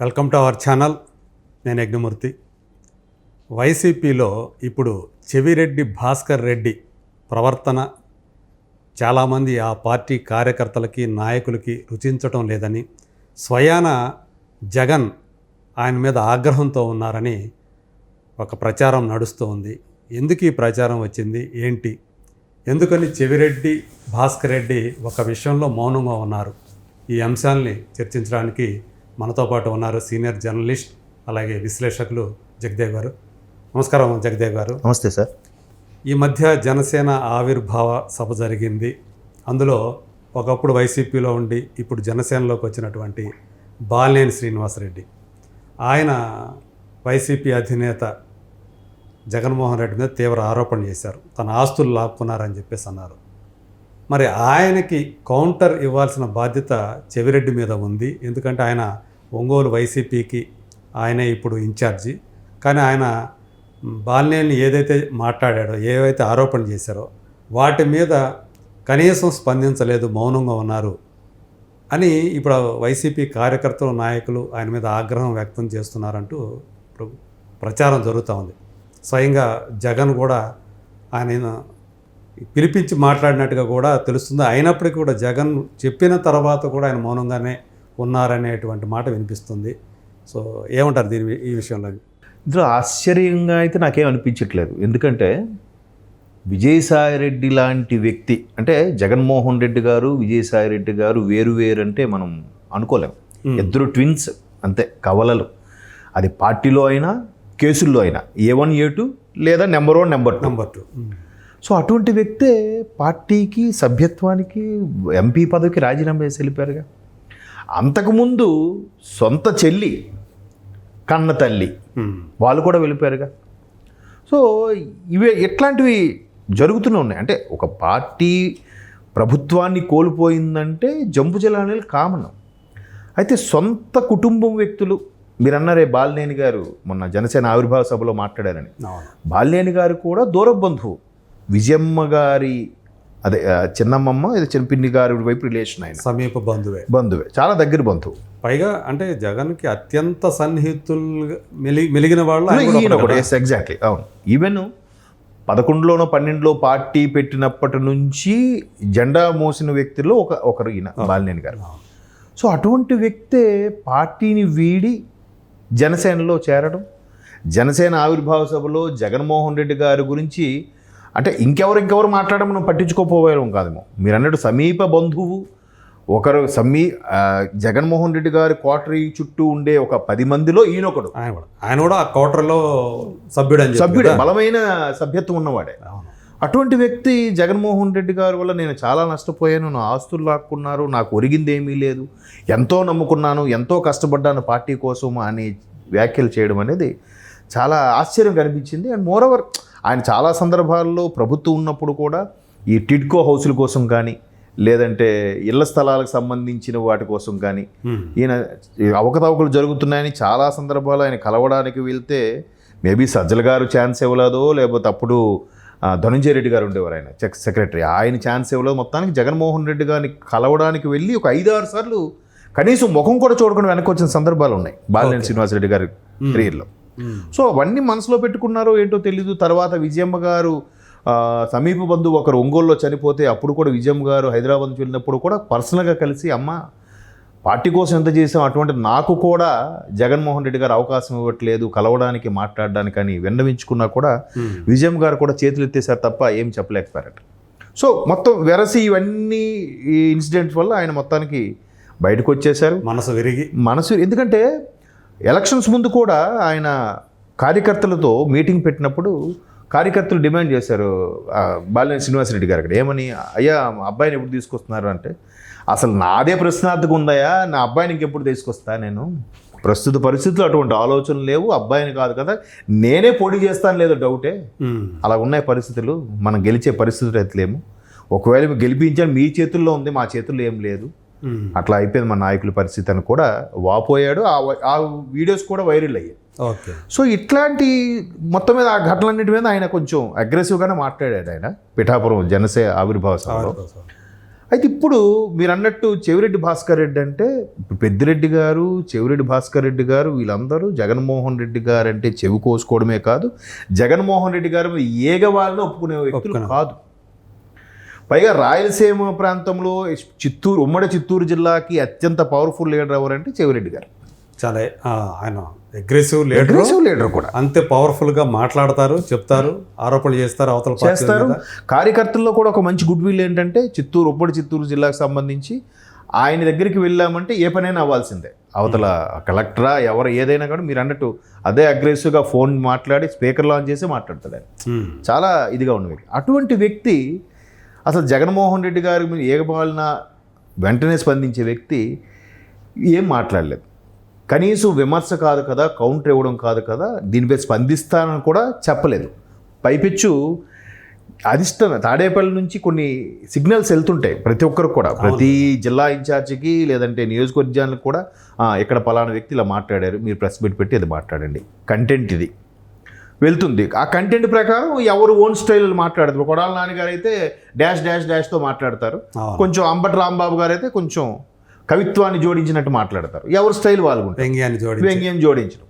Welcome to our channel. నేను యజ్ఞమూర్తి. వైసీపీలో ఇప్పుడు చెవిరెడ్డి భాస్కర్ రెడ్డి ప్రవర్తన చాలామంది ఆ పార్టీ కార్యకర్తలకి నాయకులకి రుచించటం లేదని, స్వయాన జగన్ ఆయన మీద ఆగ్రహంతో ఉన్నారని ఒక ప్రచారం నడుస్తూ ఉంది. ఎందుకు ఈ ప్రచారం వచ్చింది, ఏంటి, ఎందుకని చెవిరెడ్డి భాస్కర్ రెడ్డి ఒక విషయంలో మౌనంగా ఉన్నారు? ఈ అంశాలని చర్చించడానికి మనతో పాటు ఉన్నారు సీనియర్ జర్నలిస్ట్ అలాగే విశ్లేషకులు జగదేవ్ గారు. నమస్కారం జగదేవ్ గారు. నమస్తే సార్. ఈ మధ్య జనసేన ఆవిర్భావ సభ జరిగింది. అందులో ఒకప్పుడు వైసీపీలో ఉండి ఇప్పుడు జనసేనలోకి వచ్చినటువంటి బాలినేని శ్రీనివాసరెడ్డి, ఆయన వైసీపీ అధినేత జగన్మోహన్ రెడ్డి మీద తీవ్ర ఆరోపణ చేశారు. తన ఆస్తులు లాక్కున్నారని చెప్పేసి అన్నారు. మరి ఆయనకి కౌంటర్ ఇవ్వాల్సిన బాధ్యత చెవిరెడ్డి మీద ఉంది. ఎందుకంటే ఆయన ఒంగోలు వైసీపీకి ఆయనే ఇప్పుడు ఇన్ఛార్జి. కానీ ఆయన బాలినేని ఏదైతే మాట్లాడాడో, ఏవైతే ఆరోపణ చేశారో వాటి మీద కనీసం స్పందించలేదు, మౌనంగా ఉన్నారు అని ఇప్పుడు వైసీపీ కార్యకర్తలు, నాయకులు ఆయన మీద ఆగ్రహం వ్యక్తం చేస్తున్నారంటూ ఇప్పుడు ప్రచారం జరుగుతూ ఉంది. స్వయంగా జగన్ కూడా ఆయన పిలిపించి మాట్లాడినట్టుగా కూడా తెలుస్తుంది. అయినప్పటికీ కూడా జగన్ చెప్పిన తర్వాత కూడా ఆయన మౌనంగానే ఉన్నారనేటువంటి మాట వినిపిస్తుంది. సో ఏమంటారు ఈ విషయంలో? ఇందులో ఆశ్చర్యంగా అయితే నాకేం అనిపించట్లేదు. ఎందుకంటే విజయసాయిరెడ్డి లాంటి వ్యక్తి, అంటే జగన్మోహన్ రెడ్డి గారు విజయసాయిరెడ్డి గారు వేరు అంటే మనం అనుకోలేం. ఇద్దరు ట్విన్స్ అంతే, కవలలు. అది పార్టీలో అయినా కేసుల్లో అయినా A1 A2 లేదా నెంబర్ 1 నెంబర్ 2. సో అటువంటి వ్యక్తే పార్టీకి, సభ్యత్వానికి, ఎంపీ పదవికి రాజీనామా చేసి వెళ్ళిపోయారుగా. అంతకుముందు సొంత చెల్లి, కన్న తల్లి వాళ్ళు కూడా వెళ్ళిపోయారుగా. సో ఇట్లాంటివి జరుగుతూనే ఉన్నాయి. అంటే ఒక పార్టీ ప్రభుత్వాన్ని కోల్పోయిందంటే జంపు జలాలు కామన్. అయితే సొంత కుటుంబం వ్యక్తులు, మీరు అన్నారే బాలినేని గారు మొన్న జనసేన ఆవిర్భావ సభలో మాట్లాడారని. బాలినేని గారు కూడా దూర బంధువు, విజయమ్మ గారి అదే చిన్నమ్మమ్మ, ఇది చిన్నపిన్ని గారి వైపు రిలేషన్, ఆయన సమీప బంధువే, చాలా దగ్గర బంధువు. పైగా అంటే జగన్కి అత్యంత సన్నిహితులు మెలిగిన వాళ్ళు. ఎగ్జాక్ట్లీ, అవును. ఈవెన్ 11లోనో 12లో పార్టీ పెట్టినప్పటి నుంచి జెండా మోసిన వ్యక్తుల్లో ఒకరు ఈయన బాలినేని గారు. సో అటువంటి వ్యక్తే పార్టీని వీడి జనసేనలో చేరడం, జనసేన ఆవిర్భావ సభలో జగన్మోహన్ రెడ్డి గారి గురించి అంటే ఇంకెవరు మాట్లాడడం మనం పట్టించుకోపోయేవాళ్ళం కాదేమో. మీరు అన్నట్టు సమీప బంధువు ఒకరు, జగన్మోహన్ రెడ్డి గారి క్వార్టరీ చుట్టూ ఉండే ఒక 10 మందిలో ఈయనొకడు. ఆయన కూడా ఆ క్వార్టర్లో సభ్యుడే, బలమైన సభ్యత్వం ఉన్నవాడే. అటువంటి వ్యక్తి జగన్మోహన్ రెడ్డి గారి వల్ల నేను చాలా నష్టపోయాను, నా ఆస్తులు లాక్కున్నారు, నాకు ఒరిగింది ఏమీ లేదు, ఎంతో నమ్ముకున్నాను, ఎంతో కష్టపడ్డాను పార్టీ కోసం అని వ్యాఖ్యలు చేయడం అనేది చాలా ఆశ్చర్యం కనిపించింది. అండ్ మోరోవర్ ఆయన చాలా సందర్భాల్లో ప్రభుత్వం ఉన్నప్పుడు కూడా ఈ టిడ్కో హౌసుల కోసం కానీ, లేదంటే ఇళ్ల స్థలాలకు సంబంధించిన వాటి కోసం కానీ ఈయన అవకతవకలు జరుగుతున్నాయని చాలా సందర్భాలు ఆయన కలవడానికి వెళ్తే మేబీ సజ్జల గారు ఛాన్స్ ఇవ్వలేదో, లేకపోతే అప్పుడు ధనుంజయ రెడ్డి గారు ఉండేవారు, ఆయన సెక్రటరీ, ఆయన ఛాన్స్ ఇవ్వలేదు. మొత్తానికి జగన్మోహన్ రెడ్డి గారిని కలవడానికి వెళ్ళి ఒక 5-6 సార్లు కనీసం ముఖం కూడా చూడకుండా వెనక్కి వచ్చిన సందర్భాలు ఉన్నాయి బాలినేని శ్రీనివాసరెడ్డి గారి కెరీర్లో. సో అవన్నీ మనసులో పెట్టుకున్నారో ఏంటో తెలీదు. తర్వాత విజయమ్మ గారు సమీప బంధువు ఒకరు ఒంగోలులో చనిపోతే అప్పుడు కూడా విజయమ్మ గారు హైదరాబాద్ వెళ్ళినప్పుడు కూడా పర్సనల్గా కలిసి, అమ్మ పార్టీ కోసం ఎంత చేసాం, అటువంటి నాకు కూడా జగన్మోహన్ రెడ్డి గారు అవకాశం ఇవ్వట్లేదు కలవడానికి, మాట్లాడడానికి అని విన్నవించుకున్నా కూడా విజయమ్మ గారు కూడా చేతులు ఎత్తేసారు తప్ప ఏం చెప్పలేకపోయారట. సో మొత్తం వెరసి ఇవన్నీ ఈ ఇన్సిడెంట్స్ వల్ల ఆయన మొత్తానికి బయటకు వచ్చేశారు, మనసు. ఎందుకంటే ఎలక్షన్స్ ముందు కూడా ఆయన కార్యకర్తలతో మీటింగ్ పెట్టినప్పుడు కార్యకర్తలు డిమాండ్ చేశారు బాలినేని శ్రీనివాసరెడ్డి గారు అక్కడ ఏమని, అయ్యా అబ్బాయిని ఎప్పుడు తీసుకొస్తున్నారు అంటే, అసలు నాదే ప్రశ్నార్థకం ఉందయా, నా అబ్బాయిని ఇంకెప్పుడు తీసుకొస్తా, నేను ప్రస్తుత పరిస్థితుల్లో అటువంటి ఆలోచనలు లేవు, అబ్బాయిని కాదు కదా, నేనే పోటీ చేస్తాను లేదో డౌటే, అలా ఉన్నాయి పరిస్థితులు, మనం గెలిచే పరిస్థితులు అయితే లేము, ఒకవేళ గెలిపించాను మీ చేతుల్లో ఉంది, మా చేతుల్లో ఏం లేదు, అట్లా అయిపోయింది మన నాయకుల పరిస్థితి అని కూడా వాపోయాడు. ఆ వీడియోస్ కూడా వైరల్ అయ్యాయి. సో ఇట్లాంటి మొత్తం మీద ఆ ఘటనలన్నిటి మీద ఆయన కొంచెం అగ్రెసివ్గానే మాట్లాడాడు ఆయన పిఠాపురం జనసేన ఆవిర్భావ సభలో. అయితే ఇప్పుడు మీరు అన్నట్టు చెవిరెడ్డి భాస్కర్ రెడ్డి అంటే పెద్దిరెడ్డి గారు, చెవిరెడ్డి భాస్కర్ రెడ్డి గారు వీళ్ళందరూ జగన్మోహన్ రెడ్డి గారు అంటే చెవి కోసుకోవడమే కాదు, జగన్మోహన్ రెడ్డి గారు ఏగవాళ్ళని ఒప్పుకునే వ్యక్తులు కాదు. పైగా రాయలసీమ ప్రాంతంలో చిత్తూరు, ఉమ్మడి చిత్తూరు జిల్లాకి అత్యంత పవర్ఫుల్ లీడర్ ఎవరంటే చెవిరెడ్డి గారు. చాలా ఆయన అగ్రెసివ్ లీడర్ కూడా అంతే పవర్ఫుల్గా మాట్లాడతారు, చెప్తారు, ఆరోపణలు చేస్తారు, అవతల చేస్తారు. కార్యకర్తల్లో కూడా ఒక మంచి గుడ్ విల్ ఏంటంటే ఉమ్మడి చిత్తూరు జిల్లాకు సంబంధించి ఆయన దగ్గరికి వెళ్ళామంటే ఏ పనైనా అవ్వాల్సిందే. అవతల కలెక్టరా ఎవరు ఏదైనా కూడా మీరు అన్నట్టు అదే అగ్రెసివ్గా ఫోన్ మాట్లాడి స్పీకర్ ఆన్ చేసి మాట్లాడతాడు ఆయన. చాలా ఇదిగా ఉన్న వ్యక్తి. అటువంటి వ్యక్తి అసలు జగన్మోహన్ రెడ్డి గారి మీద ఏగబాలిన వెంటనే స్పందించే వ్యక్తి ఏం మాట్లాడలేదు. కనీసం విమర్శ కాదు కదా, కౌంటర్ ఇవ్వడం కాదు కదా, దీనిపై స్పందిస్తానని కూడా చెప్పలేదు. పైపెచ్చు అధిష్టానం తాడేపల్లి నుంచి కొన్ని సిగ్నల్స్ వెళ్తుంటాయి ప్రతి ఒక్కరికి కూడా, ప్రతి జిల్లా ఇన్ఛార్జికి లేదంటే నియోజకవర్గానికి కూడా ఇక్కడ పలానా వ్యక్తి ఇలా మాట్లాడారు, మీరు ప్రెస్ మీట్ పెట్టి అది మాట్లాడండి, కంటెంట్ ఇది వెళ్తుంది. ఆ కంటెంట్ ప్రకారం ఎవరు ఓన్ స్టైల్ మాట్లాడతారు. కొడాల నాన్నగారు అయితే డాష్తో మాట్లాడతారు, కొంచెం అంబటి రాంబాబు గారు అయితే కొంచెం కవిత్వాన్ని జోడించినట్టు మాట్లాడతారు. ఎవరు స్టైల్ వాళ్ళు వ్యంగ్యం జోడించడం.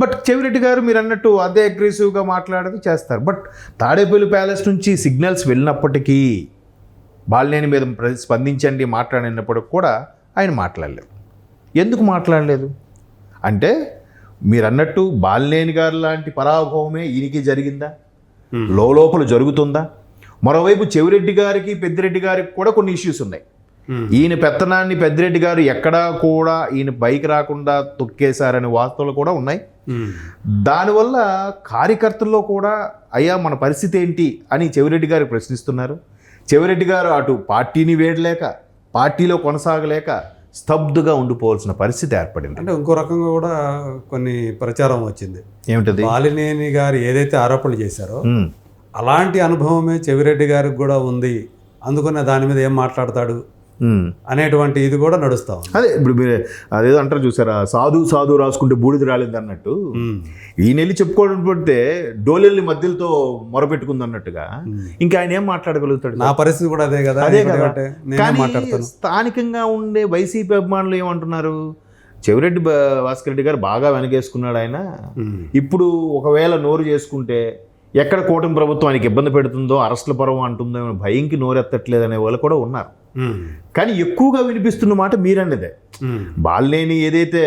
బట్ చెవిరెడ్డి గారు మీరు అన్నట్టు అదే అగ్రెసివ్గా మాట్లాడేది చేస్తారు. బట్ తాడేపల్లి ప్యాలెస్ నుంచి సిగ్నల్స్ వెళ్ళినప్పటికీ బాలినేని మీద స్పందించండి మాట్లాడినప్పటికి కూడా ఆయన మాట్లాడలేదు. ఎందుకు మాట్లాడలేదు అంటే మీరు అన్నట్టు బాలినేని గారు లాంటి పరాభవమే ఈయనకి జరిగిందా, లోపల జరుగుతుందా? మరోవైపు చెవిరెడ్డి గారికి పెద్దిరెడ్డి గారికి కూడా కొన్ని ఇష్యూస్ ఉన్నాయి. ఈయన పెత్తనాన్ని పెద్దిరెడ్డి గారు ఎక్కడా కూడా ఈయన బైక్ రాకుండా తొక్కేశారనే వార్తలు కూడా ఉన్నాయి. దానివల్ల కార్యకర్తల్లో కూడా అయ్యా మన పరిస్థితి ఏంటి అని చెవిరెడ్డి గారు ప్రశ్నిస్తున్నారు. చెవిరెడ్డి గారు అటు పార్టీని వేడలేక, పార్టీలో కొనసాగలేక స్తబ్దుగా ఉండిపోవాల్సిన పరిస్థితి ఏర్పడింది. అంటే ఇంకో రకంగా కూడా కొన్ని ప్రచారం వచ్చింది. ఏమిటది? బాలినేని గారు ఏదైతే ఆరోపణలు చేశారో అలాంటి అనుభవమే చెవిరెడ్డి గారికి కూడా ఉంది, అందుకనే దాని మీద ఏం మాట్లాడతాడు అనేటువంటి ఇది కూడా నడుస్తా ఉంది. అదే ఇప్పుడు మీరు అదేదో అంటారు చూసారా, సాధు రాసుకుంటే బూడిద రాలేదు అన్నట్టు ఈయన వెళ్ళి చెప్పుకోవడం పడితే డోలెల్ని మధ్యలతో మొరపెట్టుకుంది అన్నట్టుగా ఇంకా ఆయన ఏం మాట్లాడగలుగుతాడు? నా పరిస్థితి కూడా అదే కదా. కానీ స్థానికంగా ఉండే వైసీపీ అభిమానులు ఏమంటున్నారు, చెవిరెడ్డి భాస్కర్ రెడ్డి గారు బాగా వెనకేసుకున్నాడు ఆయన, ఇప్పుడు ఒకవేళ నోరు చేసుకుంటే ఎక్కడ కూటమి ప్రభుత్వం ఆయనకి ఇబ్బంది పెడుతుందో, అరెస్టుల పర్వం అంటుందో భయంకి నోరెత్తట్లేదు అనే వాళ్ళు కూడా ఉన్నారు. కానీ ఎక్కువగా వినిపిస్తున్న మాట మీరన్నదే. బాలినేని ఏదైతే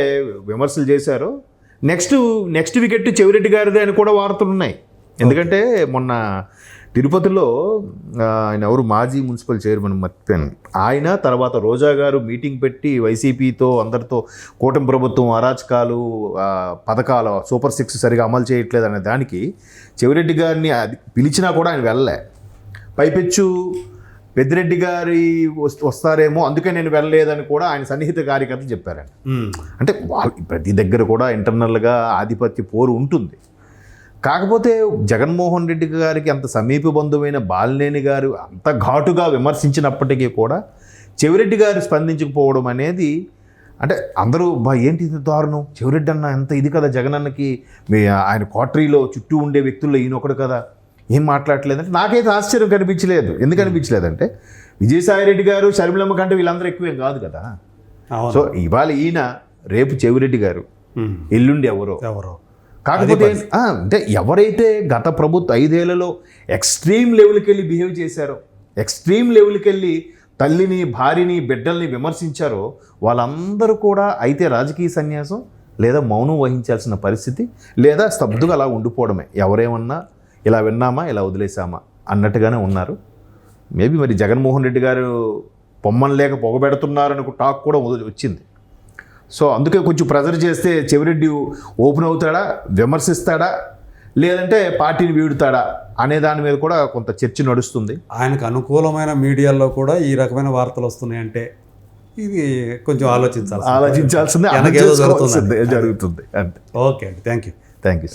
విమర్శలు చేశారో నెక్స్ట్ వికెట్ చెవిరెడ్డి గారిదే అని కూడా వార్తలు ఉన్నాయి. ఎందుకంటే మొన్న తిరుపతిలో ఆయన ఎవరు మాజీ మున్సిపల్ చైర్మన్ మర్చిపోయాను, ఆయన తర్వాత రోజా గారు మీటింగ్ పెట్టి వైసీపీతో అందరితో కూటమి ప్రభుత్వం అరాచకాలు, పథకాలు సూపర్ 6 సరిగా అమలు చేయట్లేదు అనే దానికి చెవిరెడ్డి గారిని పిలిచినా కూడా ఆయన వెళ్ళలే. పైపెచ్చు పెద్దిరెడ్డి గారి వస్తారేమో అందుకే నేను వెళ్ళలేదని కూడా ఆయన సన్నిహిత కార్యకర్తలు చెప్పారండి. అంటే ప్రతి దగ్గర కూడా ఇంటర్నల్గా ఆధిపత్య పోరు ఉంటుంది. కాకపోతే జగన్మోహన్ రెడ్డి గారికి అంత సమీప బంధువైన బాలినేని గారు అంత ఘాటుగా విమర్శించినప్పటికీ కూడా చెవిరెడ్డి గారు స్పందించకపోవడం అనేది, అంటే అందరూ ఏంటి దారుణం, చెవిరెడ్డి అన్న ఎంత ఇది కదా, జగనన్నకి ఆయన క్వార్టరీలో చుట్టూ ఉండే వ్యక్తుల్లో ఈయనొకడు కదా, ఏం మాట్లాడలేదంటే నాకైతే ఆశ్చర్యం కనిపించలేదు. ఎందుకు అనిపించలేదంటే విజయసాయిరెడ్డి గారు, షర్మిలమ్మ కంటే వీళ్ళందరూ ఎక్కువేం కాదు కదా. సో ఇవాళ ఈయన, రేపు చెవిరెడ్డి గారు, ఎల్లుండి ఎవరో. కాకపోతే అంటే ఎవరైతే గత ప్రభుత్వ 5 ఏళ్లలో ఎక్స్ట్రీమ్ లెవెల్కి వెళ్ళి బిహేవ్ చేశారో, ఎక్స్ట్రీమ్ లెవెల్కి వెళ్ళి తల్లిని, భార్యని, బిడ్డల్ని విమర్శించారో వాళ్ళందరూ కూడా అయితే రాజకీయ సన్యాసం లేదా మౌనం వహించాల్సిన పరిస్థితి, లేదా స్తబ్దుగా అలా ఉండిపోవడమే. ఎవరేమన్నా ఇలా విన్నామా, ఇలా వదిలేసామా అన్నట్టుగానే ఉన్నారు. మేబీ మరి జగన్మోహన్ రెడ్డి గారు పొమ్మని లేక పొగబెడుతున్నారని టాక్ కూడా వచ్చింది. సో అందుకే కొంచెం ప్రెజర్ చేస్తే చెవిరెడ్డి ఓపెన్ అవుతాడా, విమర్శిస్తాడా, లేదంటే పార్టీని వీడుతాడా అనే దాని మీద కూడా కొంత చర్చ నడుస్తుంది. ఆయనకు అనుకూలమైన మీడియాలో కూడా ఈ రకమైన వార్తలు వస్తున్నాయంటే ఇది కొంచెం ఆలోచించాల్సిందే. జరుగుతుంది అంతే. ఓకే అండి, థ్యాంక్ యూ.